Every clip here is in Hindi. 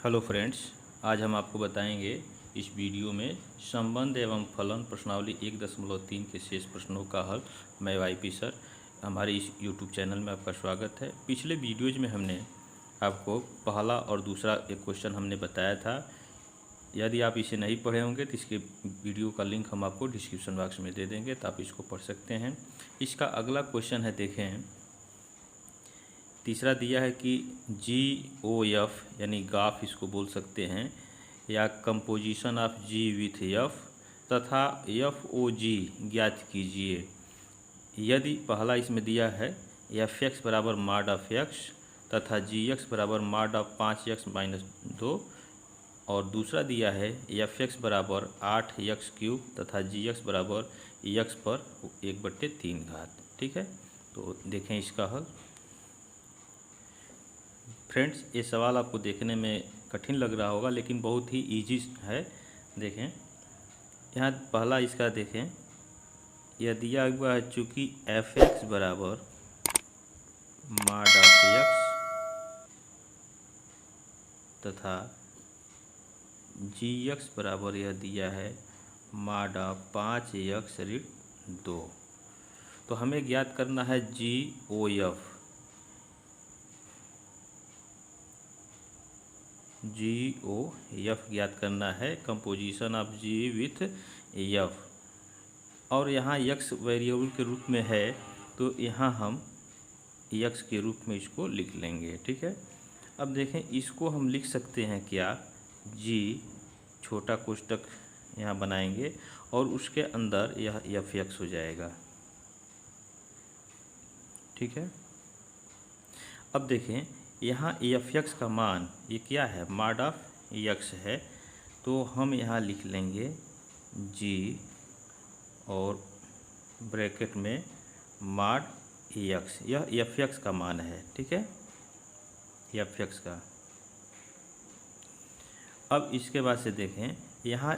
हेलो फ्रेंड्स, आज हम आपको बताएंगे इस वीडियो में संबंध एवं फलन प्रश्नावली 1.3 के शेष प्रश्नों का हल। मैं वाईपी सर, हमारे इस यूट्यूब चैनल में आपका स्वागत है। पिछले वीडियोज में हमने आपको पहला और दूसरा एक क्वेश्चन हमने बताया था। यदि आप इसे नहीं पढ़े होंगे तो इसके वीडियो का लिंक हम आपको डिस्क्रिप्शन बॉक्स में दे देंगे, तो आप इसको पढ़ सकते हैं। इसका अगला क्वेश्चन है, देखें तीसरा दिया है कि GOF यानी गाफ इसको बोल सकते हैं, या composition of G with F तथा FOG ज्ञात कीजिए। यदि पहला इसमें दिया है Fx बराबर मॉड ऑफ x तथा Gx बराबर मॉड ऑफ 5x-2, और दूसरा दिया है Fx बराबर 8x³ तथा Gx बराबर x पर 1/3। ठीक है, तो देखें इसका हल। फ्रेंड्स, ये सवाल आपको देखने में कठिन लग रहा होगा, लेकिन बहुत ही इजी है। देखें यहाँ पहला इसका देखें, यह दिया हुआ है चूँकि Fx बराबर मॉड ऑफ x तथा Gx बराबर यह दिया है मॉड ऑफ 5x-2, तो हमें ज्ञात करना है GOF ज्ञात करना है, composition of G with F। और यहाँ x वेरिएबल के रूप में है, तो यहाँ हम x के रूप में इसको लिख लेंगे। ठीक है, अब देखें इसको हम लिख सकते हैं क्या, G छोटा कोष्टक यहाँ बनाएंगे और उसके अंदर यह Fx हो जाएगा। ठीक है, अब देखें यहाँ Fx का मान ये क्या है, मॉड ऑफ x है, तो हम यहाँ लिख लेंगे G और ब्रैकेट में मॉड x, यह Fx का मान है। ठीक है, Fx का। अब इसके बाद से देखें यहाँ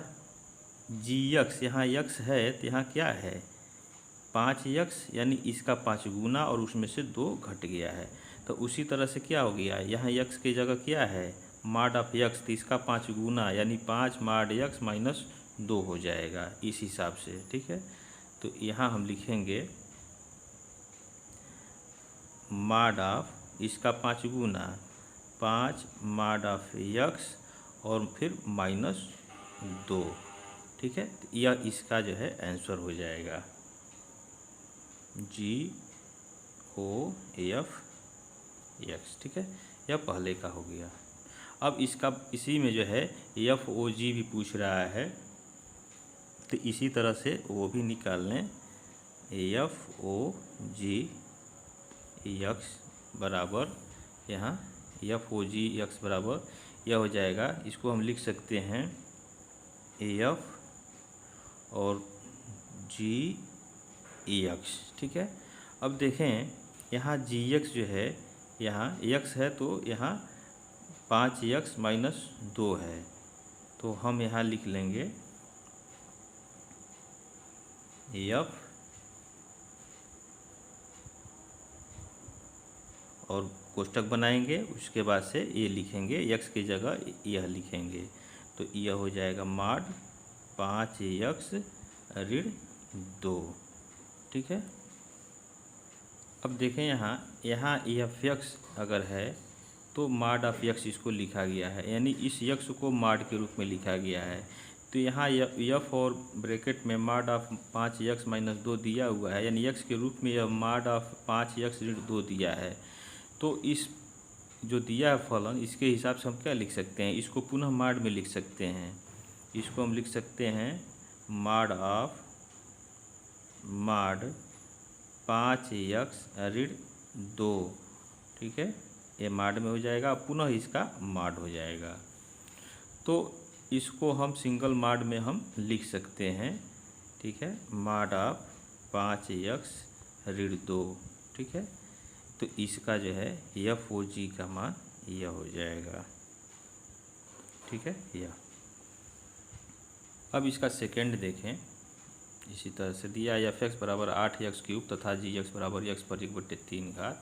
Gx, यहाँ x है तो यहाँ क्या है 5x, यानी इसका 5 गुना और उसमें से 2 घट गया है, तो उसी तरह से क्या हो गया, यहाँ x की जगह क्या है मॉड ऑफ x, तो इसका 5 गुना यानी 5 मॉड x - 2 हो जाएगा इस हिसाब से। ठीक है, तो यहाँ हम लिखेंगे मॉड ऑफ इसका 5 गुना 5 मॉड ऑफ x और फिर -2। ठीक है, तो यह इसका जो है आंसर हो जाएगा GOF। ठीक है, यह पहले का हो गया। अब इसका इसी में जो है FOG भी पूछ रहा है, तो इसी तरह से वो भी निकाल लें। FOG x बराबर यहाँ FOG x बराबर यह हो जाएगा, इसको हम लिख सकते हैं F और GX। ठीक है, अब देखें यहाँ Gx जो है, यहाँ x है तो यहाँ 5x - 2 है, तो हम यहाँ लिख लेंगे F और कोष्टक बनाएंगे, उसके बाद से ये लिखेंगे x की जगह यह लिखेंगे, तो यह हो जाएगा मॉड 5x-2। ठीक है, अब देखें यहाँ Fx अगर है तो मॉड ऑफ x इसको लिखा गया है, यानी इस x को मॉड के रूप में लिखा गया है, तो यहाँ F और ब्रैकेट में मॉड ऑफ 5x - 2 दिया हुआ है, यानी x के रूप में यह मॉड ऑफ 5x-2 दिया है। तो इस जो दिया है फलन, इसके हिसाब से हम क्या लिख सकते हैं, इसको पुनः मॉड में लिख सकते हैं। इसको हम लिख सकते हैं मॉड ऑफ मॉड 5x-2। ठीक है, ये मॉड में हो जाएगा, पुनः इसका मॉड हो जाएगा, तो इसको हम सिंगल मॉड में हम लिख सकते हैं। ठीक है, मॉड ऑफ 5x-2। ठीक है, तो इसका जो है FOG का मान यह हो जाएगा। ठीक है, यह। अब इसका सेकेंड देखें, इसी तरह से दिया Fx बराबर 8x³ तथा Gx बराबर x पर 1/3।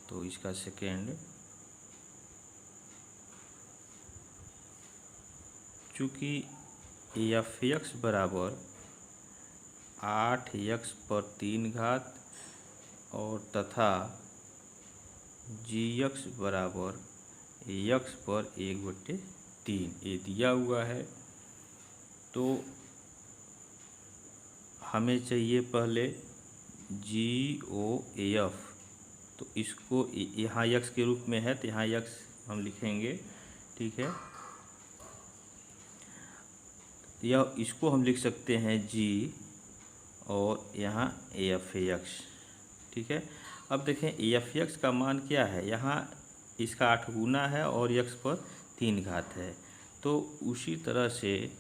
तो इसका सेकेंड चूँकि एफ एक्स बराबर 8x पर 3 घात और तथा जी एक्स बराबर x पर 1/3 ये दिया हुआ है। तो हमें चाहिए पहले जी ओ एफ, तो इसको यहाँ x के रूप में है तो यहाँ x हम लिखेंगे, ठीक है। यह इसको हम लिख सकते हैं जी और यहाँ एफ एक्स, ठीक है। अब देखें एफ एक्स का मान क्या है, यहाँ इसका 8 गुना है और x पर 3 घात है। तो उसी तरह से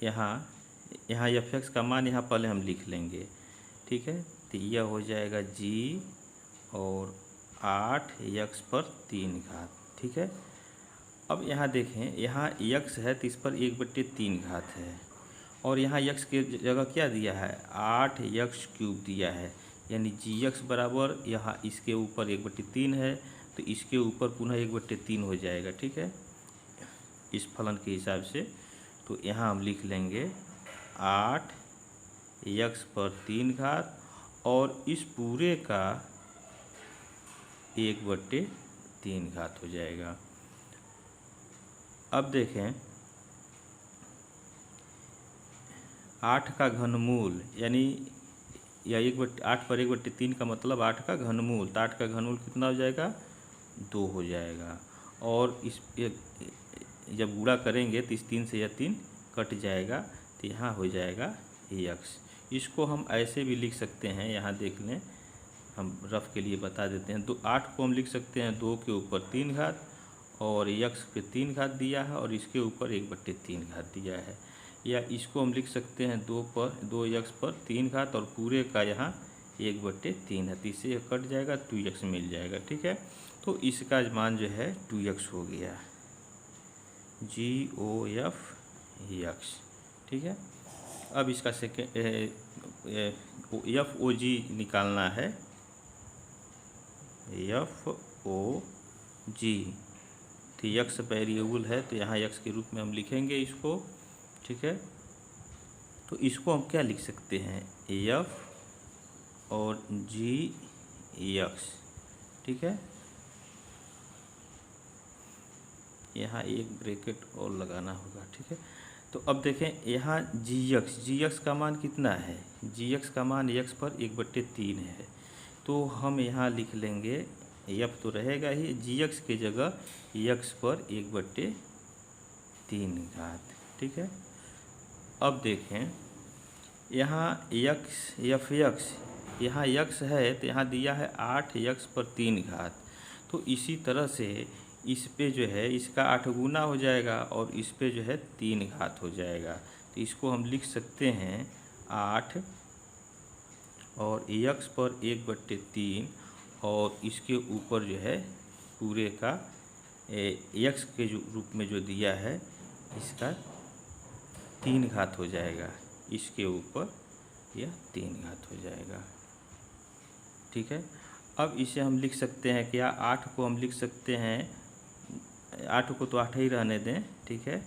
यहाँ एफ एक्स का मान यहाँ पहले हम लिख लेंगे, ठीक है। तो यह हो जाएगा जी और 8x पर 3 घात, ठीक है। अब यहाँ देखें यहाँ x है तो इस पर 1/3 घात है और यहाँ x के जगह क्या दिया है 8x³ दिया है, यानी जी एक्स बराबर यहाँ इसके ऊपर 1/3 है तो इसके ऊपर पुनः 1/3 हो जाएगा, ठीक है, इस फलन के हिसाब से। तो यहाँ हम लिख लेंगे 8x पर 3 घात और इस पूरे का 1/3 घात हो जाएगा। अब देखें 8 का घनमूल यानी या 8 पर 1/3 का मतलब 8 का घनमूल, तो 8 का घनमूल कितना हो जाएगा 2 हो जाएगा। और इस जब गुणा करेंगे तो इस 3 से यह 3 कट जाएगा तो यहाँ हो जाएगा x। इसको हम ऐसे भी लिख सकते हैं, यहाँ देख लें, हम रफ के लिए बता देते हैं। तो 8 को हम लिख सकते हैं 2 के ऊपर 3 घात और x पे 3 घात दिया है और इसके ऊपर 1/3 घात दिया है। या इसको हम लिख सकते हैं 2x पर 3 घात और पूरे का यहाँ 1/3 है, तो इससे यह कट जाएगा 2x मिल जाएगा, ठीक है। तो इसका मान जो है 2x हो गया, जी ओ एफ एक्स, ठीक है। अब इसका एफ ओ जी निकालना है, एफ ओ जी, तो x वेरिएबल है तो यहाँ x के रूप में हम लिखेंगे इसको, ठीक है। तो इसको हम क्या लिख सकते हैं एफ और जी एक्स, ठीक है। यहाँ एक ब्रैकेट और लगाना होगा, ठीक है। तो अब देखें यहाँ जी एक्स का मान कितना है, जी एक्स का मान x पर 1/3 है। तो हम यहाँ लिख लेंगे एफ तो रहेगा ही, जी एक्स की जगह x पर 1/3 घात, ठीक है। अब देखें यहाँ एफ एक्स यहाँ x है तो यहाँ दिया है 8x पर 3 घात। तो इसी तरह से इस पे जो है इसका 8 गुना हो जाएगा और इस पे जो है 3 घात हो जाएगा। तो इसको हम लिख सकते हैं 8 और x पर 1/3 और इसके ऊपर जो है पूरे का x के जो रूप में जो दिया है इसका 3 घात हो जाएगा, इसके ऊपर यह 3 घात हो जाएगा, ठीक है। अब इसे हम लिख सकते हैं क्या 8 को हम लिख सकते हैं, 8 को तो 8 ही रहने दें, ठीक है।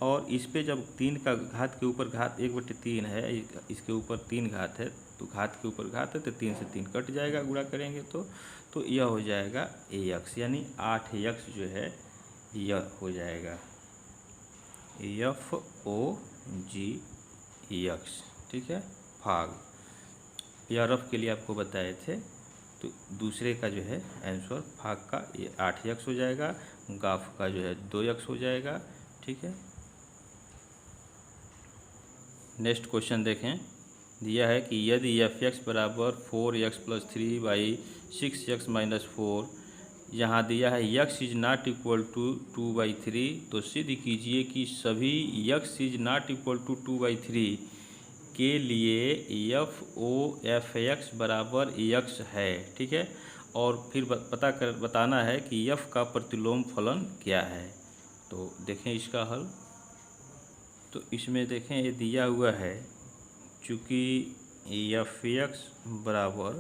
और इस पे जब 3 का घात के ऊपर घात 1/3 है, इसके ऊपर 3 घात है तो घात के ऊपर घात है तो 3 से 3 कट जाएगा गुणा करेंगे तो यह हो जाएगा ax, यानी 8x जो है यह हो जाएगा एफ ओ जी एक्स, ठीक है। भाग या रफ के लिए आपको बताए थे, तो दूसरे का जो है आंसर भाग का ये 8x हो जाएगा, गाफ का जो है 2x हो जाएगा, ठीक है। नेक्स्ट क्वेश्चन देखें, दिया है कि यदि एफ एक्स बराबर 4x + 3/6x - 4, यहाँ दिया है x is not equal to 2/3, तो सिद्ध कीजिए कि सभी x is not equal to 2/3 के लिए एफ एक्स बराबर x है, ठीक है। और फिर बताना है कि f का प्रतिलोम फलन क्या है। तो देखें इसका हल, तो इसमें देखें ये दिया हुआ है, चूँकि एफ एक्स बराबर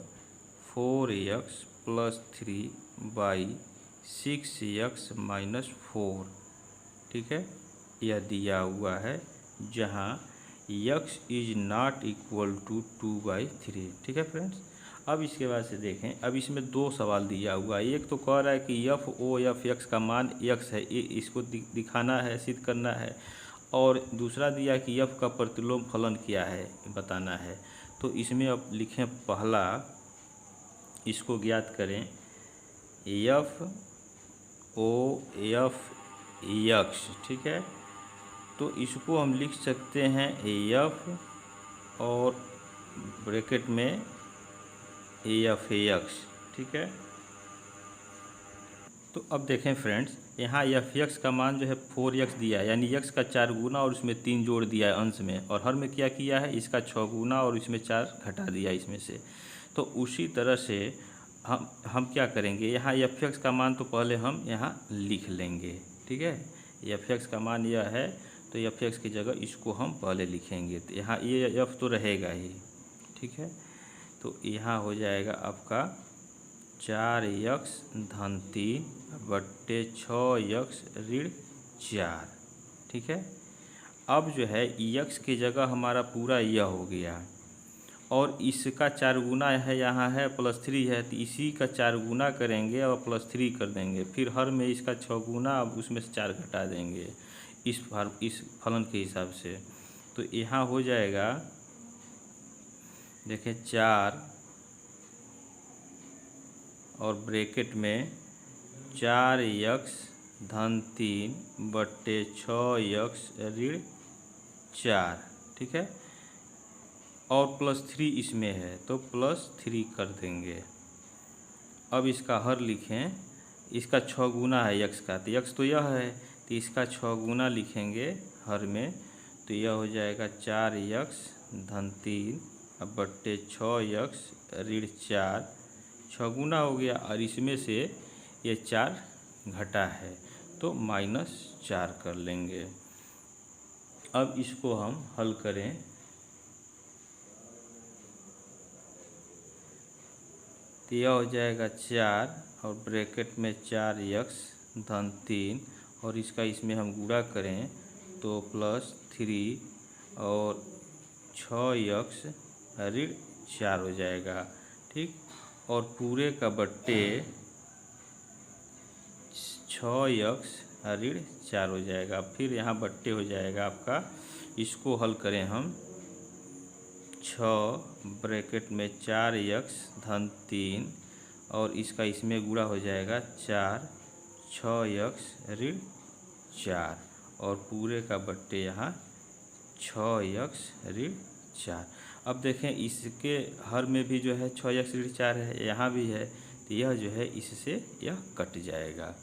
4x + 3/6x - 4, ठीक है। यह दिया हुआ है जहाँ x is not equal to 2/3। ठीक है फ्रेंड्स। अब इसके बाद से देखें, अब इसमें दो सवाल दिया हुआ है। एक तो कह रहा है कि एफ ओ एफ एक्स का मान एक्स है, ये इसको दिखाना है, सिद्ध करना है। और दूसरा दिया कि एफ का प्रतिलोम फलन क्या है बताना है। तो इसमें अब लिखें पहला, इसको ज्ञात करें, एफ ओ एफ एक्स। ठीक है, तो इसको हम लिख सकते हैं एफ और ब्रैकेट में एफ एक्स। ठीक है, तो अब देखें फ्रेंड्स, यहाँ एफ एक्स का मान जो है 4x दिया है, यानी एक्स का 4 गुना और उसमें 3 जोड़ दिया है अंश में, और हर में क्या किया है, इसका 6 गुना और इसमें 4 घटा दिया इसमें से। तो उसी तरह से हम क्या करेंगे, यहाँ एफ एक्स का मान तो पहले हम यहाँ लिख लेंगे। ठीक है, एफ एक्स का मान यह है, तो एफ एक्स की जगह इसको हम पहले लिखेंगे। तो यहाँ ये एफ तो रहेगा ही। ठीक है, तो यहाँ हो जाएगा आपका 4x धन 3 बट्टे 6x ऋण 4। ठीक है, अब जो है x की जगह हमारा पूरा यह हो गया, और इसका 4 गुना है, यहाँ है +3 है, तो इसी का 4 गुना करेंगे और +3 कर देंगे। फिर हर में इसका 6 गुना, अब उसमें से 4 घटा देंगे इस फलन के हिसाब से। तो यहाँ हो जाएगा, देखें 4 और ब्रैकेट में 4x धन 3 बट्टे 6x ऋण 4। ठीक है, और +3 इसमें है तो +3 कर देंगे। अब इसका हर लिखें, इसका 6 गुना है x का, तो x तो यह है, तो इसका 6 गुना लिखेंगे हर में, तो यह हो जाएगा 4x धन 3 बट्टे 6x ऋण 4। 6 गुना हो गया, और इसमें से ये 4 घटा है तो -4 कर लेंगे। अब इसको हम हल करें, तो यह हो जाएगा 4 और ब्रैकेट में 4x धन 3, और इसका इसमें हम गुणा करें तो +3 और 6x ऋण 4 हो जाएगा। ठीक, और पूरे का बट्टे 6x ऋण 4 हो जाएगा। फिर यहाँ बट्टे हो जाएगा आपका, इसको हल करें हम, 6 ब्रैकेट में 4x धन 3 और इसका इसमें गुणा हो जाएगा 4 6x ऋण 4, और पूरे का बट्टे यहाँ 6x ऋण 4। अब देखें इसके हर में भी जो है 6x ऋण 4 है, यहाँ भी है, तो यह जो है इससे यह कट जाएगा।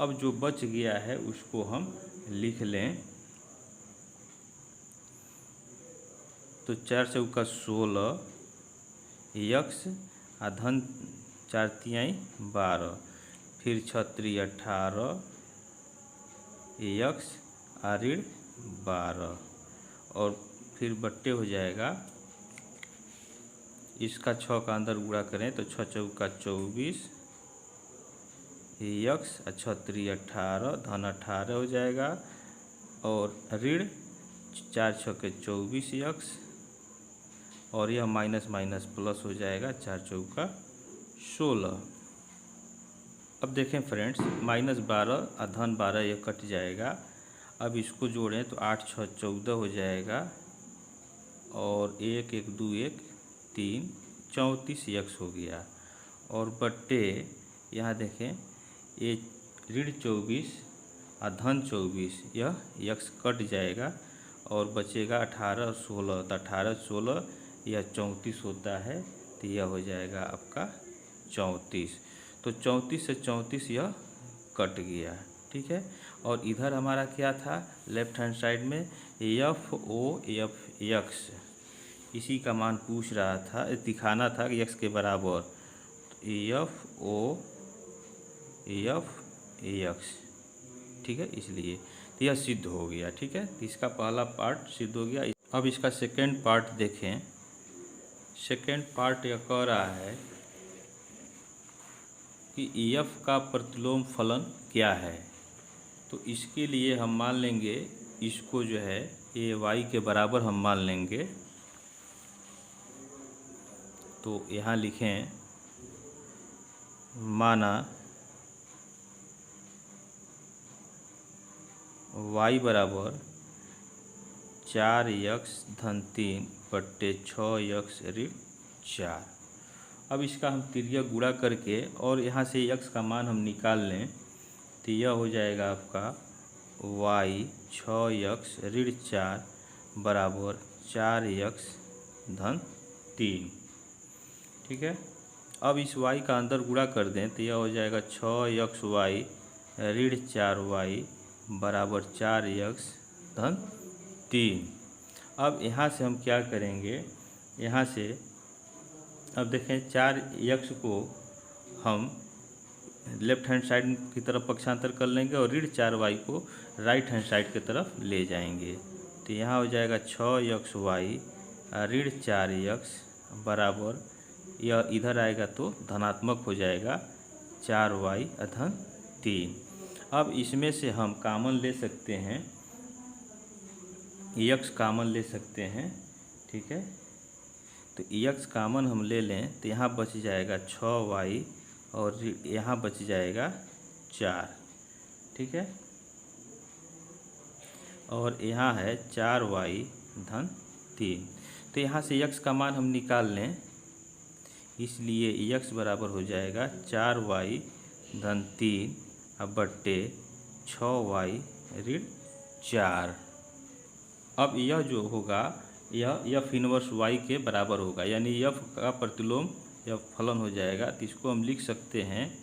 अब जो बच गया है उसको हम लिख लें, तो 4 चौका 16 x धन 4 तिहाई 12, फिर 6 त्रिक 18 x ऋण 12, और फिर बट्टे हो जाएगा, इसका 6 का अंदर गुणा करें तो 6 चौका 24 x 6 त्रिक 18 धन 18 हो जाएगा, और ऋण 4 छक्के 24 x, और यह माइनस माइनस प्लस हो जाएगा 4 चौका 16। अब देखें फ्रेंड्स, -12 और धन 12 यह कट जाएगा। अब इसको जोड़ें तो 8 6 14 हो जाएगा, और 1 1 2 1 3 34x हो गया, और बट्टे यहाँ देखें ये ऋण 24 और धन 24, यह x कट जाएगा और बचेगा 18 और 16, तो 18 16 यह 34 होता है, तो यह हो जाएगा आपका 34। तो 34 से 34 यह कट गया। ठीक है, और इधर हमारा क्या था, लेफ्ट हैंड साइड में एफ ओ एफ एक्स, इसी का मान पूछ रहा था, दिखाना था कि एक्स के बराबर, तो एफ ओ एफ एक्स। ठीक है, इसलिए तो यह सिद्ध हो गया। ठीक है, तो इसका पहला पार्ट सिद्ध हो गया। अब इसका सेकेंड पार्ट देखें। सेकेंड पार्ट यह कह रहा है कि एफ का प्रतिलोम फलन क्या है। तो इसके लिए हम मान लेंगे इसको जो है ये y के बराबर हम मान लेंगे। तो यहाँ लिखें माना y बराबर 4x-3/6x-4। अब इसका हम तिर्यक गुणा करके और यहाँ से x का मान हम निकाल लें तो यह हो जाएगा आपका y 6x-4 बराबर 4x-3। ठीक है। अब इस y का अंदर गुणा कर दें तो यह हो जाएगा 6xy-4y बराबर 4x-3। अब यहाँ से हम क्या करेंगे, यहाँ से अब देखें 4x को हम लेफ्ट हैंड साइड की तरफ पक्षांतर कर लेंगे और -4y को राइट हैंड साइड की तरफ ले जाएंगे। तो यहाँ हो जाएगा 6xy-4x बराबर, यह इधर आएगा तो धनात्मक हो जाएगा 4y-3। अब इसमें से हम कामन ले सकते हैं, x कामन ले सकते हैं। ठीक है। तो x कामन हम ले लें तो यहाँ बच जाएगा 6y और यहाँ बच जाएगा 4। ठीक है। और यहाँ है 4y-3। तो यहाँ से x का मान हम निकाल लें, इसलिए x बराबर हो जाएगा 4y-3/6y-4। अब यह जो होगा यह f इनवर्स y के बराबर होगा, यानी f का प्रतिलोम यह फलन हो जाएगा। तो इसको हम लिख सकते हैं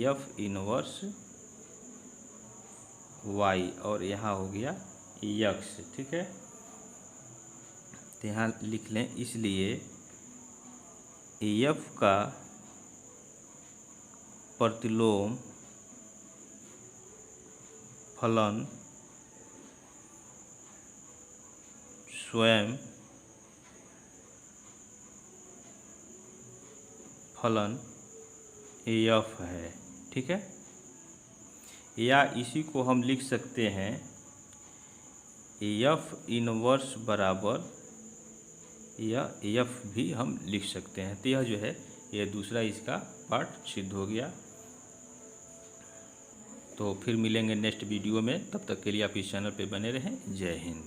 f इनवर्स y और यहाँ हो गया x। ठीक है। तो यहाँ लिख लें, इसलिए f का प्रतिलोम फलन स्वयं फलन f है। ठीक है। या इसी को हम लिख सकते हैं f इनवर्स बराबर यह f भी हम लिख सकते हैं। तो यह जो है यह दूसरा इसका पार्ट सिद्ध हो गया। तो फिर मिलेंगे नेक्स्ट वीडियो में, तब तक के लिए आप इस चैनल पे बने रहें। जय हिंद।